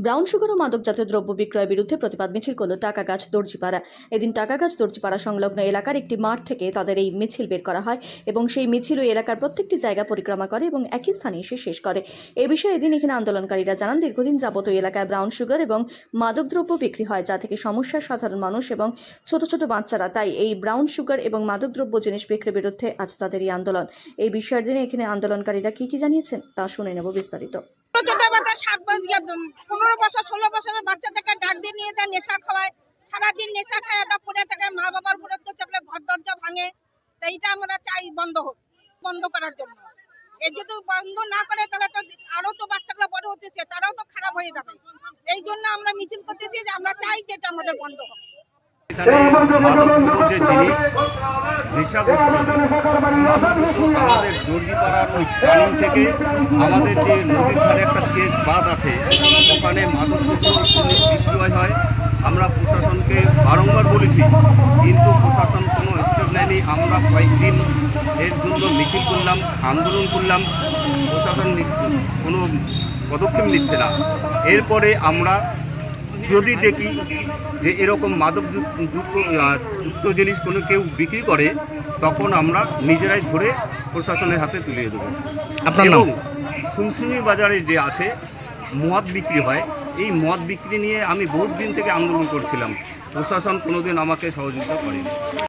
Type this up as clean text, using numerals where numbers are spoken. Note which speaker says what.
Speaker 1: Brown sugar ও মাদকজাতীয় দ্রব্য বিক্রয়ের বিরুদ্ধে প্রতিবাদ মিছিল করল টাকাগাছ দর্জিপাড়া। এদিন টাকাগাছ দর্জিপাড়া সংলগ্ন এলাকার একটি মাঠ থেকে তাদের এই মিছিল বের করা হয় এবং সেই মিছিল ওই এলাকার প্রত্যেকটি জায়গা পরিক্রমা করে এবং একই স্থানে এসে শেষ করে। এই বিষয়ে এদিন এখানে আন্দোলনকারীরা জানান, দীর্ঘদিন যাবত ওই এলাকায় ব্রাউন সুগার এবং মাদকদ্রব্য বিক্রি হয়, যা থেকে সমস্যার সাধারণ মানুষ এবং ছোট ছোট বাচ্চারা। তাই এই ব্রাউন সুগার এবং মাদকদ্রব্য জিনিস বিক্রির বিরুদ্ধে আজ তাদের এই আন্দোলন। এই বিষয়ের দিনে এখানে আন্দোলনকারীরা কি জানিয়েছেন তা শুনে নেব বিস্তারিত।
Speaker 2: ছোট বাচ্চা 7 বছর 15 বছর 16 বছরের বাচ্চাদেরকে ডাক দিয়ে নিয়ে যায়, নেশা খাওয়ায়, সারাদিন নেশা খায়, এটা পড়ে থাকে, মা বাবার বিরুদ্ধে চাপলে ঘর দরজা ভাঙে। তাই এটা আমরা চাই বন্ধ হোক, বন্ধ করার জন্য। এই যদি বন্ধ না করে তাহলে তো আরো তো বাচ্চাগুলো বড় হতেছে, তারাও তো খারাপ হয়ে যাবে। এই জন্য আমরা মিছিল করতেছি যে আমরা চাই যে এটা আমাদের বন্ধ হোক।
Speaker 3: এখানে মাদকদ্রব্য যে জিনিস নেশাগ্রস্ত আমাদের দর্জিপাড়ার ওই টার্নিং থেকে আমাদের যে নদীর ধারে একটা চেক বাঁধ আছে, ওখানে মাদকদ্রব্য বিক্রয় হয়। আমরা প্রশাসনকে বারংবার বলেছি, কিন্তু প্রশাসন কোনো স্টেপ নেয়নি। আমরা কয়েকদিন এর জন্য মিছিল করলাম, আন্দোলন করলাম, প্রশাসন কোনো পদক্ষেপ নিচ্ছে না। এরপরে আমরা যদি দেখি যে এরকম মাদকযুক্ত জিনিস কোনো কেউ বিক্রি করে, তখন আমরা নিজেরাই ধরে প্রশাসনের হাতে তুলিয়ে দেবো। এবং শুনশুনি বাজারে যে আছে মদ বিক্রি হয়, এই মদ বিক্রি নিয়ে আমি বহুত দিন থেকে আন্দোলন করছিলাম, প্রশাসন কোনোদিন আমাকে সহযোগিতা করেনি।